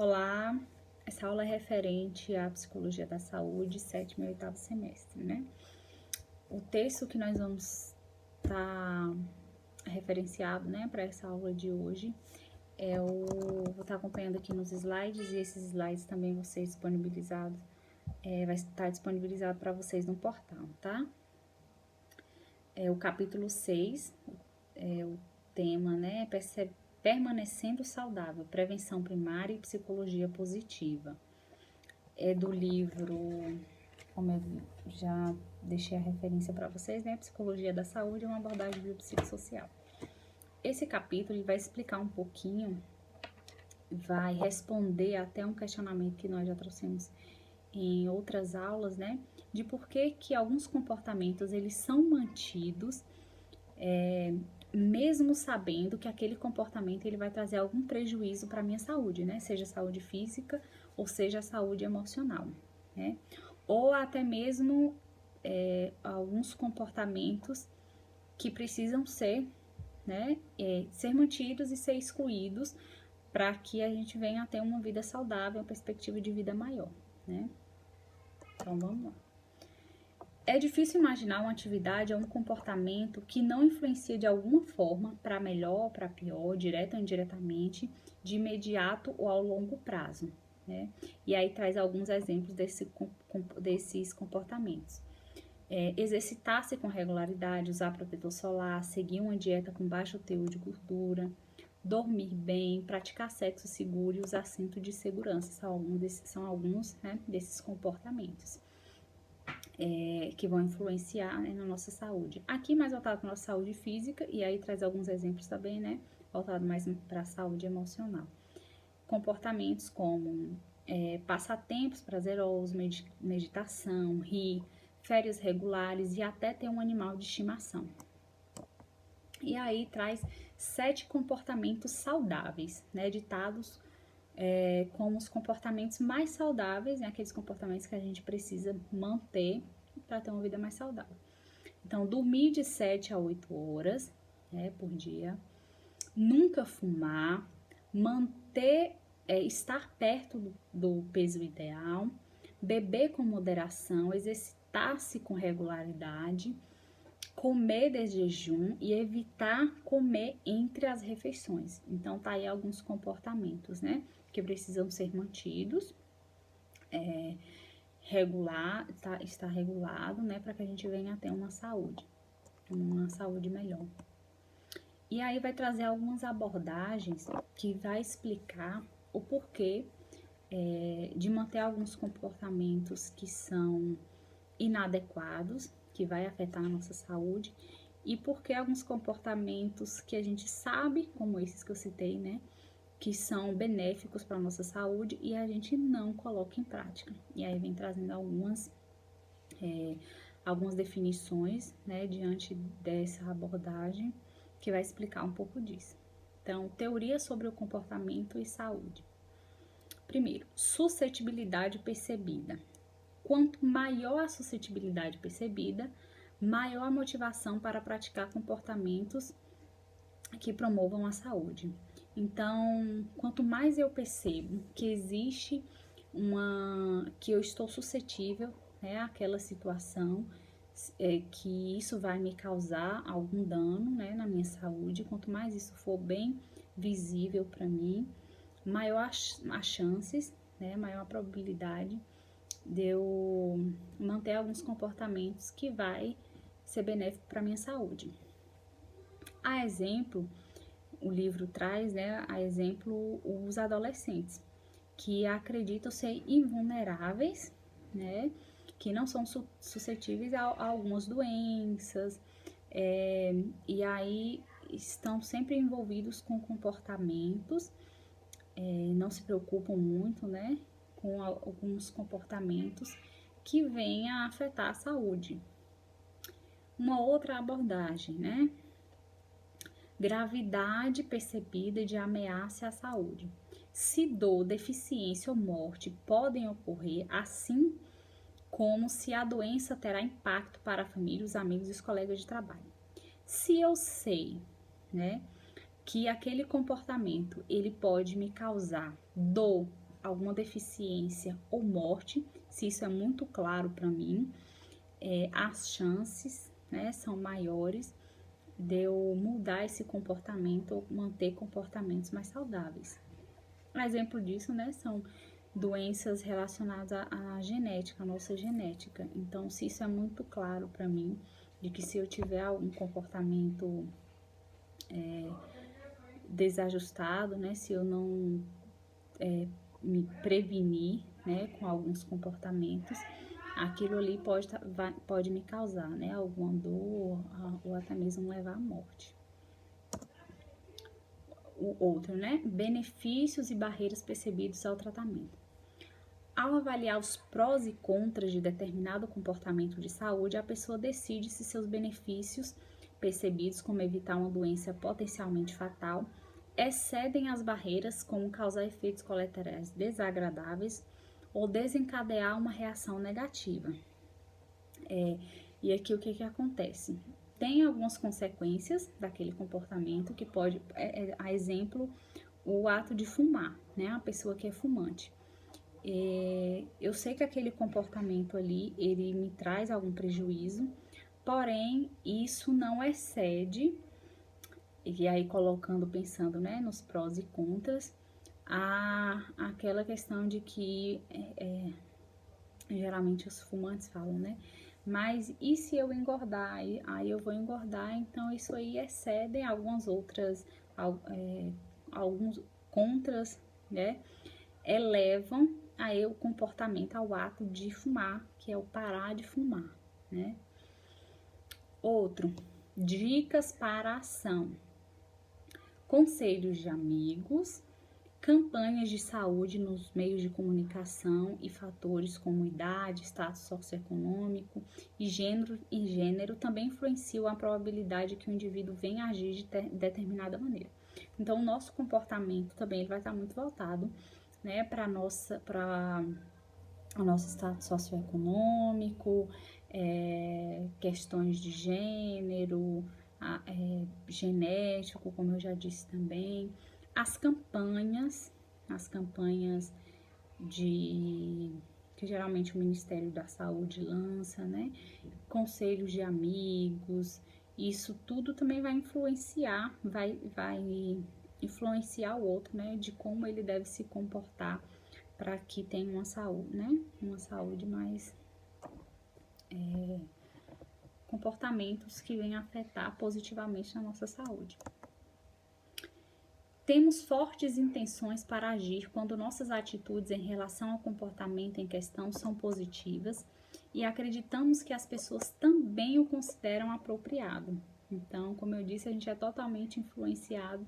Olá, essa aula é referente à Psicologia da Saúde, 7º e 8º semestre, né? O texto que nós vamos estar referenciado, né, para essa aula de hoje vou estar acompanhando aqui nos slides, e esses slides também vão ser disponibilizados, vai estar disponibilizado para vocês no portal, tá? É o capítulo 6, o tema, né, Permanecendo Saudável, Prevenção Primária e Psicologia Positiva. É do livro, como eu já deixei a referência para vocês, né? Psicologia da Saúde, uma abordagem biopsicossocial. Esse capítulo ele vai explicar um pouquinho, vai responder até um questionamento que nós já trouxemos em outras aulas, né? De por que alguns comportamentos eles são mantidos, mesmo sabendo que aquele comportamento ele vai trazer algum prejuízo para a minha saúde, né? Seja saúde física ou seja saúde emocional, né? Ou até mesmo alguns comportamentos que precisam ser, né, ser mantidos e ser excluídos para que a gente venha a ter uma vida saudável, uma perspectiva de vida maior, né? Então, vamos lá. É difícil imaginar uma atividade ou um comportamento que não influencia de alguma forma, para melhor ou para pior, direta ou indiretamente, de imediato ou ao longo prazo, né? E aí traz alguns exemplos desses comportamentos. Exercitar-se com regularidade, usar protetor solar, seguir uma dieta com baixo teor de gordura, dormir bem, praticar sexo seguro e usar cinto de segurança. São alguns né, desses comportamentos que vão influenciar, né, na nossa saúde. Aqui mais voltado para a nossa saúde física, e aí traz alguns exemplos também, né, voltado mais para a saúde emocional. Comportamentos como passatempos prazerosos, meditação, rir, férias regulares e até ter um animal de estimação. E aí traz 7 comportamentos saudáveis, né, ditados como os comportamentos mais saudáveis, né, aqueles comportamentos que a gente precisa manter para ter uma vida mais saudável. Então, dormir de 7 a 8 horas, né, por dia, nunca fumar, estar perto do peso ideal, beber com moderação, exercitar-se com regularidade, comer de jejum e evitar comer entre as refeições. Então, tá aí alguns comportamentos, né, que precisam ser mantidos, está regulado, né, para que a gente venha a ter uma saúde melhor. E aí vai trazer algumas abordagens que vai explicar o porquê de manter alguns comportamentos que são inadequados, que vai afetar a nossa saúde, e porque alguns comportamentos que a gente sabe, como esses que eu citei, né, que são benéficos para a nossa saúde e a gente não coloca em prática. E aí vem trazendo algumas definições, né, diante dessa abordagem, que vai explicar um pouco disso. Então, teoria sobre o comportamento e saúde. Primeiro, suscetibilidade percebida. Quanto maior a suscetibilidade percebida, maior a motivação para praticar comportamentos que promovam a saúde. Então, quanto mais eu percebo que existe que eu estou suscetível, né, àquela situação, que isso vai me causar algum dano, né, na minha saúde, quanto mais isso for bem visível para mim, maior as chances, né, maior a probabilidade de eu manter alguns comportamentos que vai ser benéfico para minha saúde. A exemplo, o livro traz, né, a exemplo os adolescentes que acreditam ser invulneráveis, né, que não são suscetíveis a algumas doenças, e aí estão sempre envolvidos com comportamentos, não se preocupam muito, né, com alguns comportamentos que venham a afetar a saúde. Uma outra abordagem, né, gravidade percebida de ameaça à saúde. Se dor, deficiência ou morte podem ocorrer, assim como se a doença terá impacto para a família, os amigos e os colegas de trabalho. Se eu sei, né, que aquele comportamento ele pode me causar dor alguma deficiência ou morte, se isso é muito claro para mim, as chances, né, são maiores de eu mudar esse comportamento ou manter comportamentos mais saudáveis. Um exemplo disso, né, são doenças relacionadas à genética, à nossa genética. Então, se isso é muito claro para mim, de que se eu tiver algum comportamento desajustado, né, se eu não me prevenir, né, com alguns comportamentos, aquilo ali pode me causar, né, alguma dor ou até mesmo levar à morte. O outro, né, benefícios e barreiras percebidos ao tratamento. Ao avaliar os prós e contras de determinado comportamento de saúde, a pessoa decide se seus benefícios percebidos, como evitar uma doença potencialmente fatal, excedem as barreiras, como causar efeitos colaterais desagradáveis ou desencadear uma reação negativa. E aqui o que acontece? Tem algumas consequências daquele comportamento que pode, a exemplo, o ato de fumar, né? A pessoa que é fumante. Eu sei que aquele comportamento ali, ele me traz algum prejuízo, porém, isso não excede, e aí pensando, né, nos prós e contras, aquela questão de que, geralmente os fumantes falam, né, mas e se eu engordar? Aí eu vou engordar, então isso aí excede algumas outras, alguns contras, né, elevam aí o comportamento ao ato de fumar, que é o parar de fumar, né? Outro, dicas para a ação. Conselhos de amigos, campanhas de saúde nos meios de comunicação e fatores como idade, status socioeconômico e gênero também influenciam a probabilidade que o indivíduo venha a agir de determinada maneira. Então, o nosso comportamento também ele vai estar muito voltado, né, para o nosso status socioeconômico, questões de gênero, genético, como eu já disse também, as campanhas que geralmente o Ministério da Saúde lança, né, conselhos de amigos, isso tudo também vai influenciar, vai influenciar o outro, né, de como ele deve se comportar para que tenha uma saúde, né, uma saúde mais, comportamentos que venham afetar positivamente na nossa saúde. Temos fortes intenções para agir quando nossas atitudes em relação ao comportamento em questão são positivas e acreditamos que as pessoas também o consideram apropriado. Então, como eu disse, a gente é totalmente influenciado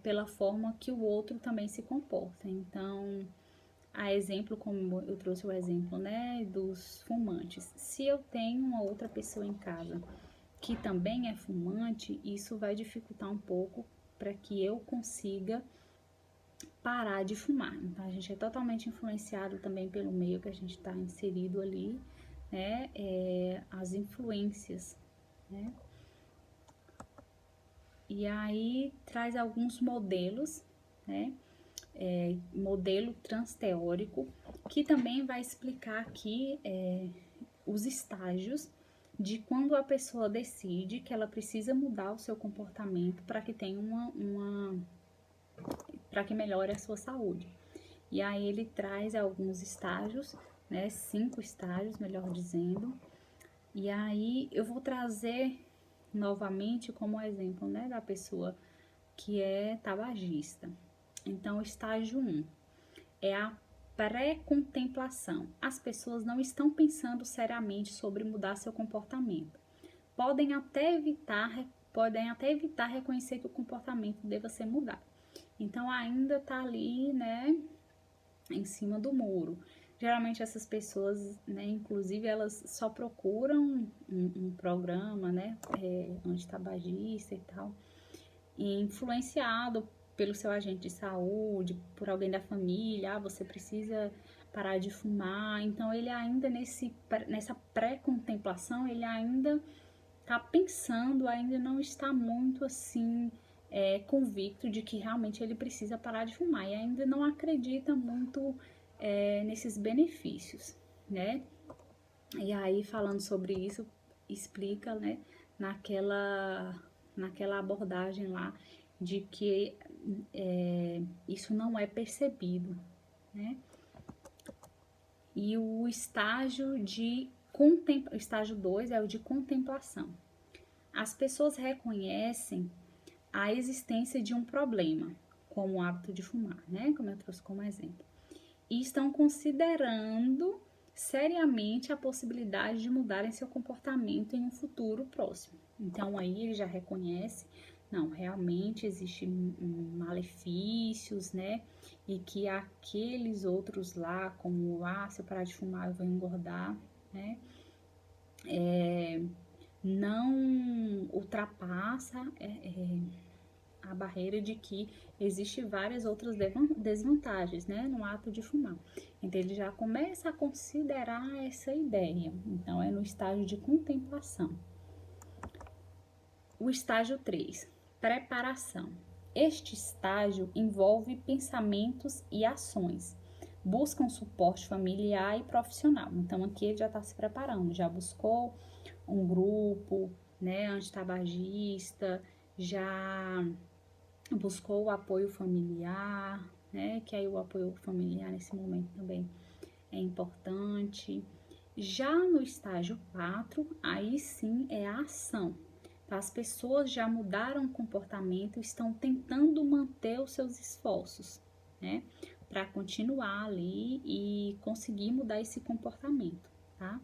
pela forma que o outro também se comporta. Então, a exemplo, como eu trouxe o exemplo, né, dos fumantes. Se eu tenho uma outra pessoa em casa que também é fumante, isso vai dificultar um pouco para que eu consiga parar de fumar. Então, a gente é totalmente influenciado também pelo meio que a gente está inserido ali, né, as influências, né. E aí, traz alguns modelos, né, modelo transteórico, que também vai explicar aqui os estágios de quando a pessoa decide que ela precisa mudar o seu comportamento para que tenha para que melhore a sua saúde. E aí ele traz alguns estágios, né, 5 estágios, melhor dizendo. E aí eu vou trazer novamente como exemplo, né, da pessoa que é tabagista. Então, o estágio 1 é a pré-contemplação. As pessoas não estão pensando seriamente sobre mudar seu comportamento. Podem até evitar reconhecer que o comportamento deva ser mudado. Então, ainda tá ali, né, em cima do muro. Geralmente essas pessoas, né, inclusive elas só procuram um programa, né, antitabagista e tal, e influenciado pelo seu agente de saúde, por alguém da família, você precisa parar de fumar. Então, ele ainda nessa pré-contemplação, ele ainda tá pensando, ainda não está muito assim, convicto de que realmente ele precisa parar de fumar e ainda não acredita muito nesses benefícios, né? E aí, falando sobre isso, explica, né, naquela abordagem lá, de que isso não é percebido, né? E o estágio o estágio 2 é o de contemplação. As pessoas reconhecem a existência de um problema, como o hábito de fumar, né? Como eu trouxe como exemplo. E estão considerando seriamente a possibilidade de mudarem seu comportamento em um futuro próximo. Então, aí ele já reconhece, não, realmente existem malefícios, né? E que aqueles outros lá, como, se eu parar de fumar eu vou engordar, né? Não ultrapassa a barreira de que existe várias outras desvantagens, né, no ato de fumar. Então, ele já começa a considerar essa ideia. Então, é no estágio de contemplação. O estágio 3, preparação. Este estágio envolve pensamentos e ações. Buscam suporte familiar e profissional. Então, aqui ele já está se preparando, já buscou um grupo, né, antitabagista, já buscou o apoio familiar, né? Que aí o apoio familiar nesse momento também é importante. Já no estágio 4, aí sim é a ação. Então, as pessoas já mudaram o comportamento, estão tentando manter os seus esforços, né? Para continuar ali e conseguir mudar esse comportamento, tá?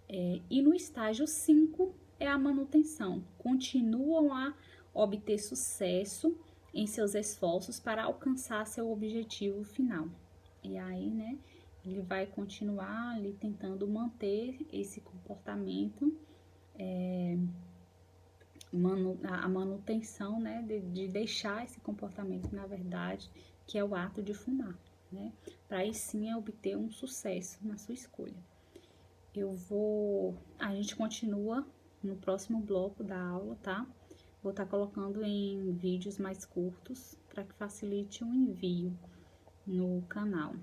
E no estágio 5 é a manutenção. Continuam a obter sucesso em seus esforços para alcançar seu objetivo final. E aí, né, ele vai continuar ali tentando manter esse comportamento, a manutenção, né, de deixar esse comportamento, na verdade, que é o ato de fumar, né, para aí sim obter um sucesso na sua escolha. A gente continua no próximo bloco da aula, tá? Vou estar colocando em vídeos mais curtos para que facilite o envio no canal.